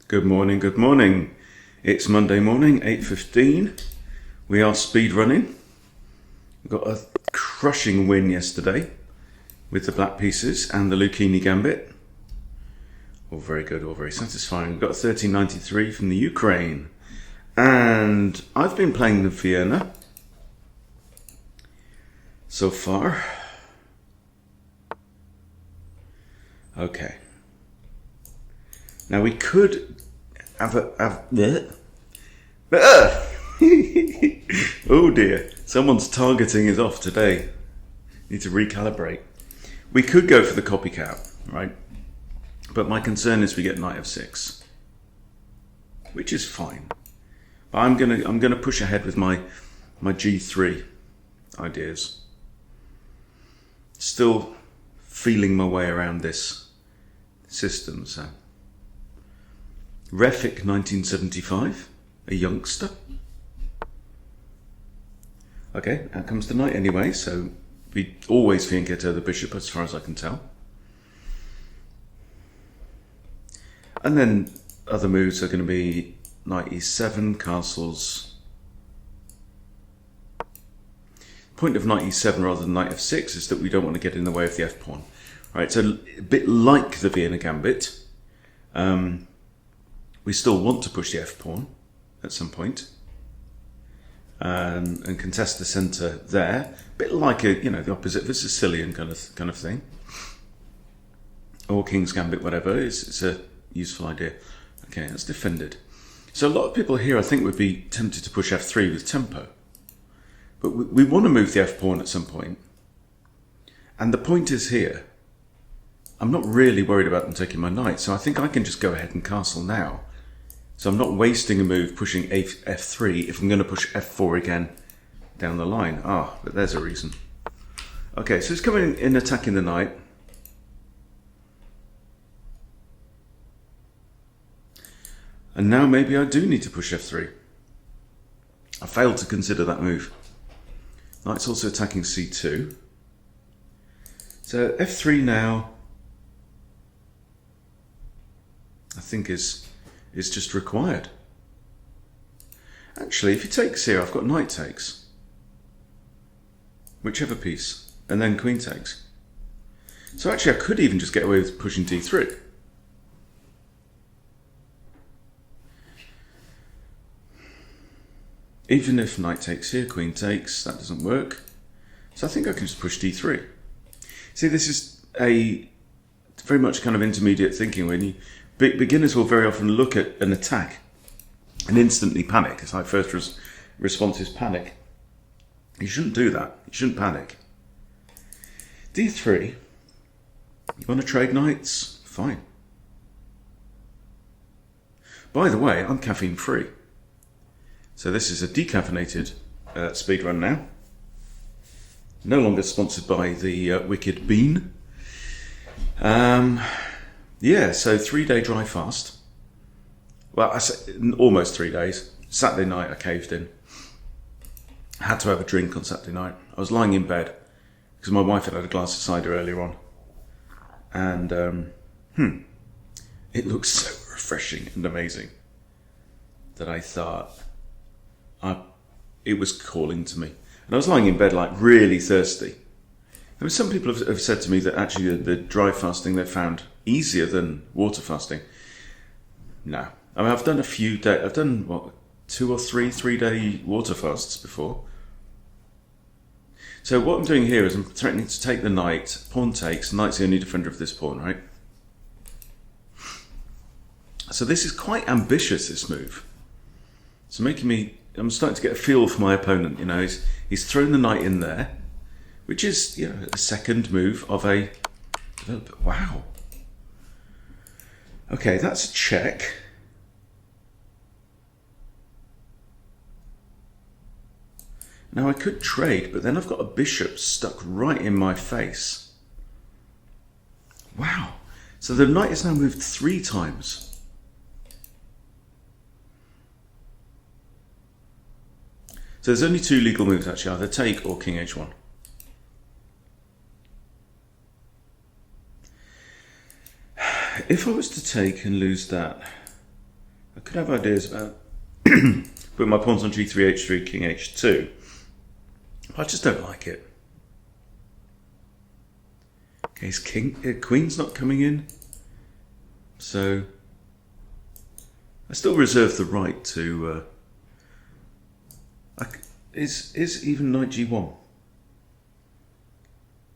Good morning, good morning. It's Monday morning, 8:15. We are speed running. We got a crushing win yesterday with the black pieces and the Lucchini Gambit. All very good, all very satisfying. We've got a 1393 from the Ukraine. And I've been playing the Vienna so far. Okay. Now we could have oh dear, someone's targeting is off today. Need to recalibrate. We could go for the copycat, right? But my concern is we get knight f6, which is fine. But I'm gonna push ahead with my g3 ideas. Still feeling my way around this system. So Refik 1975, a youngster. Okay, out comes the knight anyway, so we always fianchetto the bishop as far as I can tell. And then other moves are going to be knight e7, castles. Point of knight e7 rather than knight f6 is that we don't want to get in the way of the f-pawn. Right, so a bit like the Vienna Gambit, we still want to push the f-pawn at some point, and contest the centre there. A bit like the opposite of a Sicilian kind of thing, or King's Gambit, whatever. It's a useful idea. Okay, that's defended. So a lot of people here, I think, would be tempted to push f3 with tempo, but we want to move the f-pawn at some point. And the point is here, I'm not really worried about them taking my knight, so I think I can just go ahead and castle now. So I'm not wasting a move pushing f3 if I'm going to push f4 again down the line. But there's a reason. Okay, so it's coming in attacking the knight. And now maybe I do need to push f3. I failed to consider that move. Knight's also attacking c2. So f3 now, I think is just required. Actually, if he takes here, I've got knight takes. Whichever piece. And then queen takes. So actually I could even just get away with pushing d3. Even if knight takes here, queen takes, that doesn't work. So I think I can just push d3. See, this is a very much kind of intermediate thinking when beginners will very often look at an attack and instantly panic. It's like first response is panic. You shouldn't do that. You shouldn't panic. d3. You want to trade knights? Fine. By the way, I'm caffeine free. So this is a decaffeinated speedrun now. No longer sponsored by the Wicked Bean. Yeah, so 3-day dry fast. Well, I say almost 3 days. Saturday night I caved in. Had to have a drink on Saturday night. I was lying in bed because my wife had a glass of cider earlier on. And it looked so refreshing and amazing that I thought it was calling to me. And I was lying in bed like really thirsty. I mean, some people have said to me that actually the dry fasting they found easier than water fasting. No. I mean, I've done I've done 2 or 3 3-day water fasts before. So what I'm doing here is I'm threatening to take the knight, pawn takes, knight's the only defender of this pawn, right? So this is quite ambitious, this move. So I'm starting to get a feel for my opponent, he's thrown the knight in there, which is, a second move of a developer. Wow. Okay, that's a check. Now I could trade, but then I've got a bishop stuck right in my face. Wow. So the knight is now moved 3 times. So there's only 2 legal moves actually, either take or king h1. If I was to take and lose that, could have ideas about putting my pawns on g3, h3, king h2. I just don't like it. Okay, his queen's not coming in, so I still reserve the right to. Is even knight g1?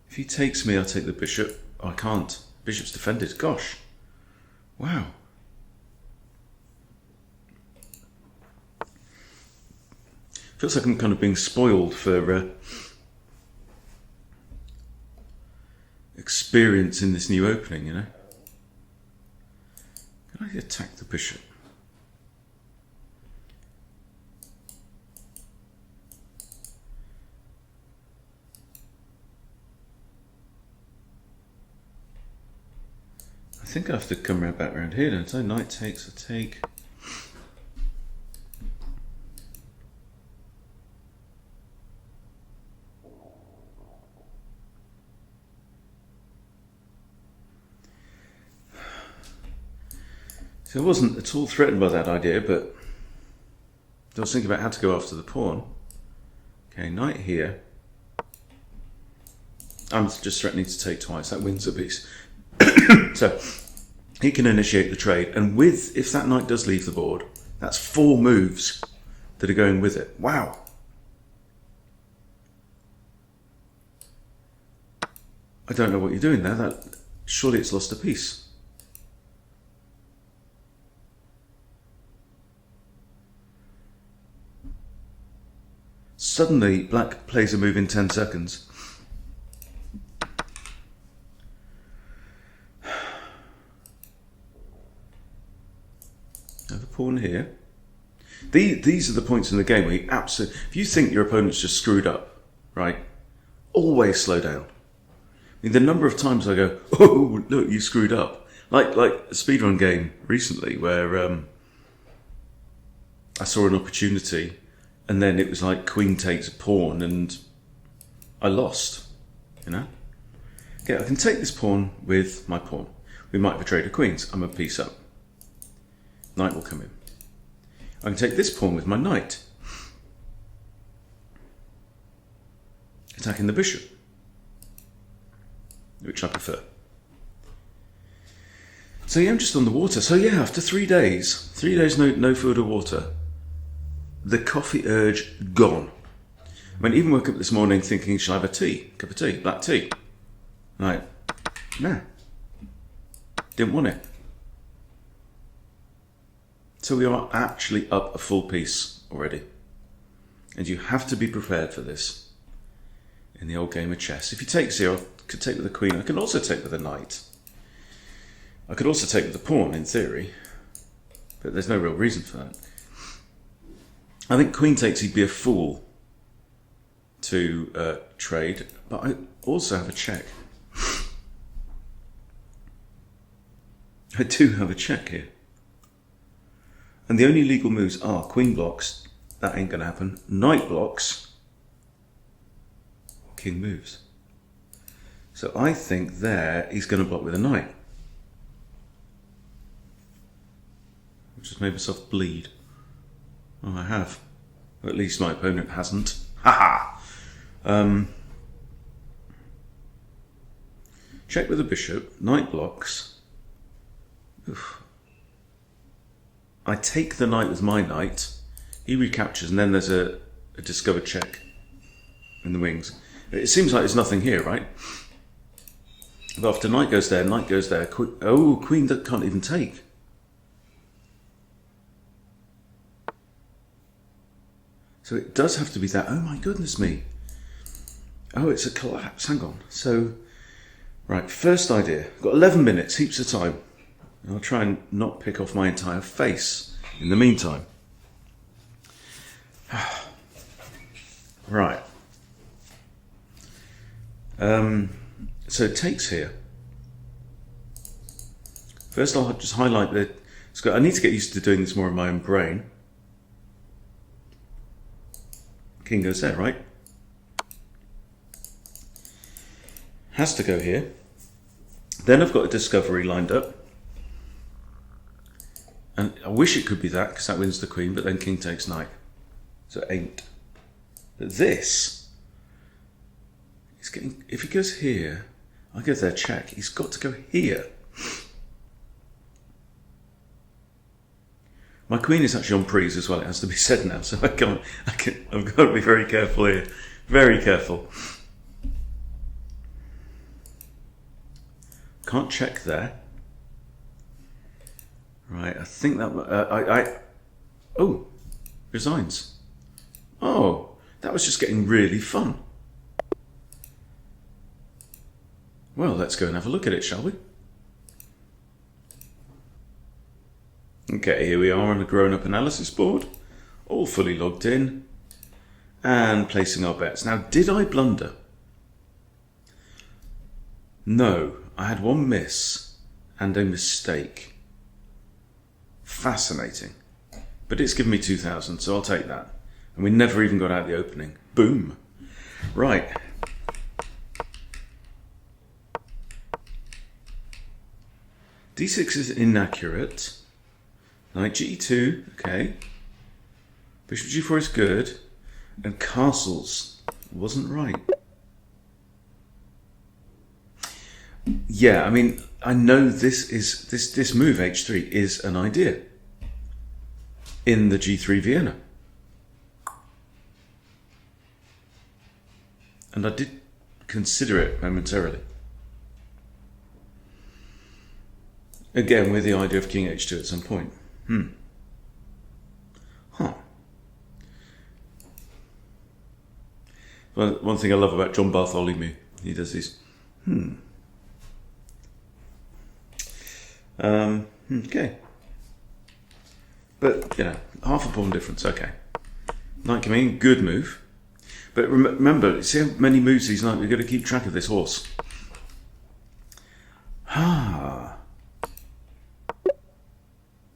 If he takes me, I'll take the bishop. Oh, I can't. Bishop's defended. Gosh, wow. Feels like I'm kind of being spoiled for experience in this new opening, you know. Can I attack the bishop? I think I have to come back around here, don't I? Knight takes, I take. So I wasn't at all threatened by that idea, but I was thinking about how to go after the pawn. Okay, knight here. I'm just threatening to take twice. That wins a piece. So he can initiate the trade, and if that knight does leave the board, that's 4 moves that are going with it. Wow. I don't know what you're doing there. Surely it's lost a piece. Suddenly, black plays a move in 10 seconds. Now the pawn here. These are the points in the game where you absolutely, if you think your opponent's just screwed up, right, always slow down. I mean, the number of times I go, oh, look, you screwed up. Like a speedrun game recently where I saw an opportunity and then it was like queen takes a pawn and I lost, you know? Okay, I can take this pawn with my pawn. We might have a trade of queens. I'm a piece up. Knight will come in. I can take this pawn with my knight. Attacking the bishop, which I prefer. So yeah, I'm just on the water. So yeah, after 3 days, no food or water, the coffee urge gone. I mean, even woke up this morning thinking, shall I have a cup of tea, black tea? Right, nah, didn't want it. So we are actually up a full piece already. And you have to be prepared for this in the old game of chess. If you take 0, I could take with the queen. I can also take with the knight. I could also take with the pawn in theory, but there's no real reason for that. I think queen takes, he'd be a fool to trade, but I also have a check. I do have a check here. And the only legal moves are queen blocks, that ain't going to happen, knight blocks, king moves. So I think there he's going to block with a knight. I've just made myself bleed. Oh, I have. Or at least my opponent hasn't. Haha! Check with the bishop, knight blocks. Oof. I take the knight with my knight, he recaptures, and then there's a discovered check in the wings. It seems like there's nothing here, right? But after knight goes there, queen that can't even take. So it does have to be that. Oh my goodness me. Oh, it's a collapse. Hang on. So, right, first idea. I've got 11 minutes, heaps of time. I'll try and not pick off my entire face in the meantime. Right. So it takes here. First I'll just highlight the... I need to get used to doing this more in my own brain. King goes there, right? Has to go here. Then I've got a discovery lined up. And I wish it could be that, because that wins the queen, but then king takes knight. So 8. But this, he's getting, if he goes here, I go there, check. He's got to go here. My queen is actually on prise as well, it has to be said now, so I've got to be very careful here. Very careful. Can't check there. Right, I think that... oh, resigns. Oh, that was just getting really fun. Well, let's go and have a look at it, shall we? Okay, here we are on a grown-up analysis board, all fully logged in, and placing our bets. Now, did I blunder? No, I had one miss and a mistake. Fascinating. But it's given me 2,000, so I'll take that. And we never even got out the opening. Boom. Right. D6 is inaccurate. Knight G2, okay. Bishop G4 is good. And castles wasn't right. Yeah, I mean, I know this move H3 is an idea in the G3 Vienna. And I did consider it momentarily. Again, with the idea of King H2 at some point. Huh. Well, one thing I love about John Bartholomew, he does these. Okay. But, you know, half a pawn difference, okay. Knight coming in, good move. But remember, see how many moves he's like, we've got to keep track of this horse. Ah.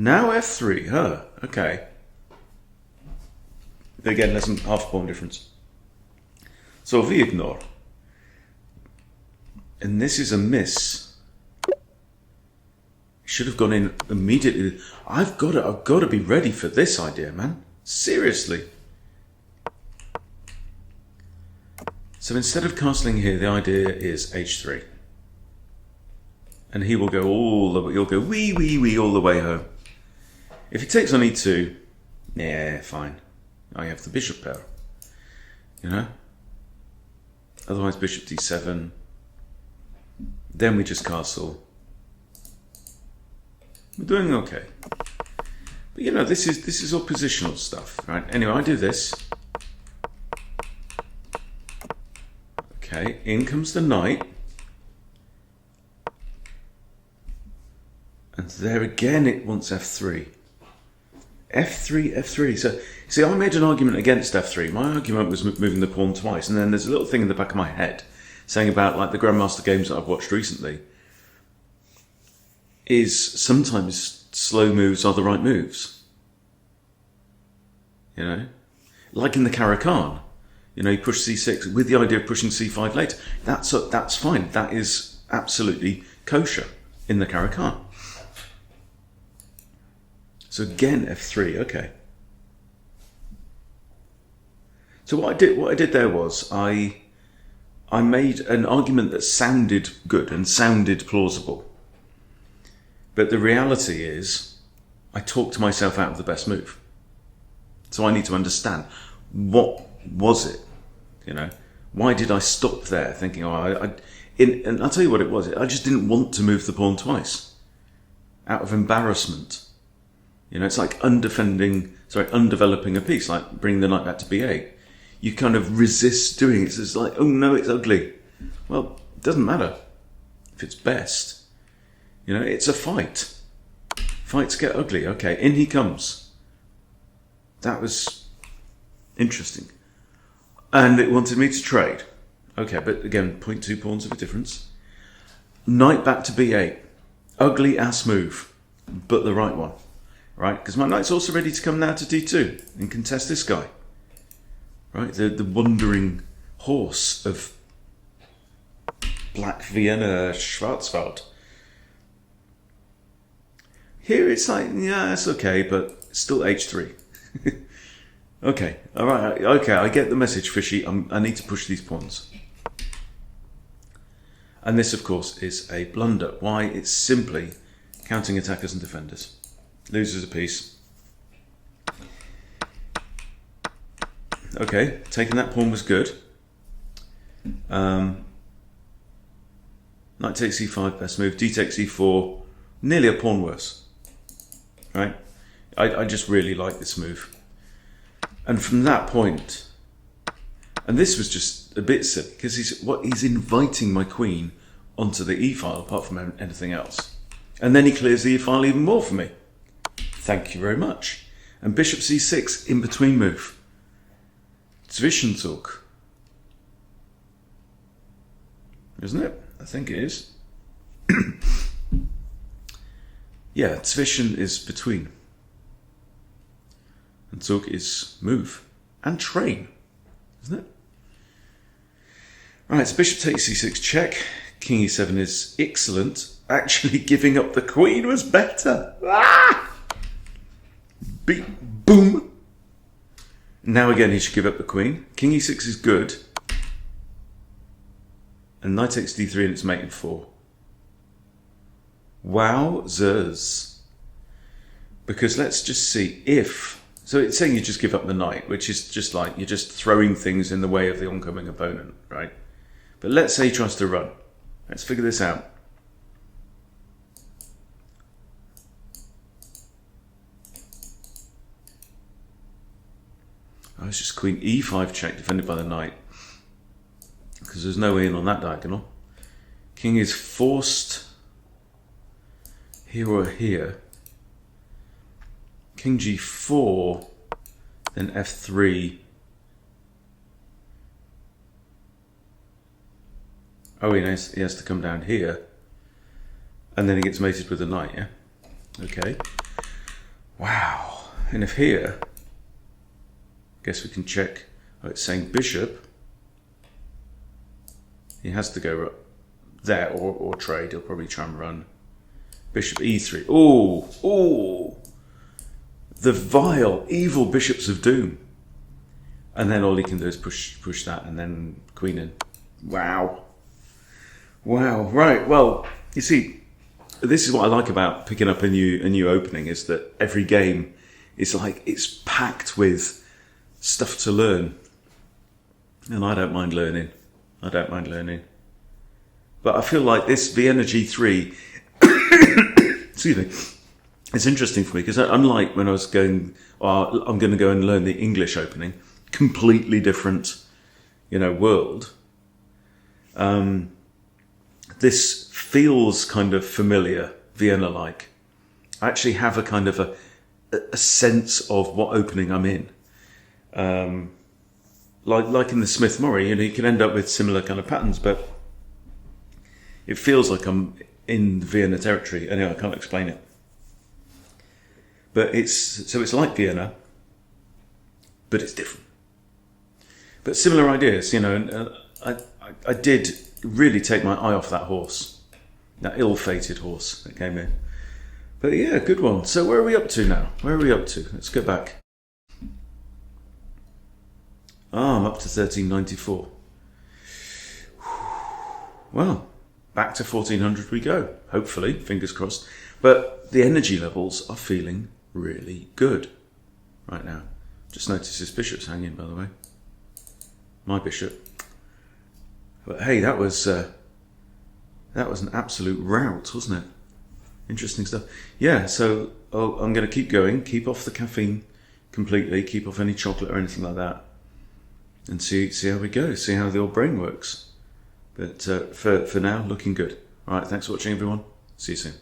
Now F3, okay. Again, less than half a pawn difference. So we ignore. And this is a miss. Should have gone in immediately. I've got to be ready for this idea, man. Seriously. So instead of castling here, the idea is H3. And he will go all the way, he'll go wee all the way home. If he takes on E2, yeah, fine. I have the bishop pair. You know? Otherwise bishop D7. Then we just castle. We're doing okay. But you know, this is all positional stuff, right? Anyway, I do this. Okay, in comes the knight. And there again it wants F3. F3, F3. So, see, I made an argument against F3. My argument was moving the pawn twice. And then there's a little thing in the back of my head saying about like the Grandmaster games that I've watched recently is sometimes slow moves are the right moves. You know? Like in the Caro-Kann. You know, you push C6 with the idea of pushing C5 later. That's fine. That is absolutely kosher in the Caro-Kann. So again, F3, okay. So what I did there was I made an argument that sounded good and sounded plausible. But the reality is I talked myself out of the best move. So I need to understand, what was it? You know, why did I stop there thinking, and I'll tell you what it was. I just didn't want to move the pawn twice out of embarrassment. You know, it's like undeveloping a piece, like bringing the knight back to B8. You kind of resist doing it. So it's like, oh no, it's ugly. Well, it doesn't matter if it's best. You know, it's a fight. Fights get ugly. Okay, in he comes. That was interesting. And it wanted me to trade. Okay, but again, 0.2 pawns of a difference. Knight back to B8. Ugly ass move, but the right one. Right, because my knight's also ready to come now to D2 and contest this guy. Right, the wandering horse of Black Vienna Schwarzwald. Here it's like, yeah, it's okay, but still h3. Okay, all right, okay, I get the message, Fishy. I need to push these pawns. And this, of course, is a blunder. Why? It's simply counting attackers and defenders. Loses a piece. Okay, taking that pawn was good. Knight takes e5, best move. D takes e4, nearly a pawn worse. Right? I just really like this move. And from that point, and this was just a bit silly, because he's inviting my queen onto the e-file apart from anything else. And then he clears the e-file even more for me. Thank you very much. And bishop c6 in between move. Zwischenzug. Isn't it? I think it is. Yeah, Zwischen is between. And Zug is move. And train. Isn't it? Right, so bishop takes c6 check. King e7 is excellent. Actually, giving up the queen was better. Ah! Boom. Now again, he should give up the queen. King e6 is good. And knight takes d3 and it's mate in 4. Wowzers. Because let's just see if... So it's saying you just give up the knight, which is just like you're just throwing things in the way of the oncoming opponent, right? But let's say he tries to run. Let's figure this out. Oh, it's just queen e5 check defended by the knight. Because there's no way in on that diagonal. King is forced here or here. King g4, then f3. Oh, he has to come down here. And then he gets mated with the knight, yeah? Okay. Wow. And if here, guess we can check. Oh, it's saying bishop. He has to go there or trade. He'll probably try and run. Bishop e3. Oh. The vile, evil bishops of doom. And then all he can do is push that and then queen in. Wow. Right. Well, you see, this is what I like about picking up a new opening, is that every game is like it's packed with stuff to learn. And I don't mind learning. But I feel like this Vienna G3 excuse me, it's interesting for me because unlike when I was going, I'm going to go and learn the English opening, completely different, world. This feels kind of familiar, Vienna-like. I actually have a kind of a sense of what opening I'm in. Like in the Smith-Morrie, you can end up with similar kind of patterns, but it feels like I'm in Vienna territory. Anyway, I can't explain it. But it's like Vienna, but it's different. But similar ideas, and I did really take my eye off that horse, that ill-fated horse that came in. But yeah, good one. So where are we up to now? Let's go back. I'm up to 1394. Well, back to 1400 we go. Hopefully, fingers crossed. But the energy levels are feeling really good right now. Just noticed his bishop's hanging, by the way. My bishop. But hey, that was an absolute rout, wasn't it? Interesting stuff. Yeah, so I'm going to keep going. Keep off the caffeine completely. Keep off any chocolate or anything like that. And see how we go. See how the old brain works. But for now, looking good. All right, thanks for watching, everyone. See you soon.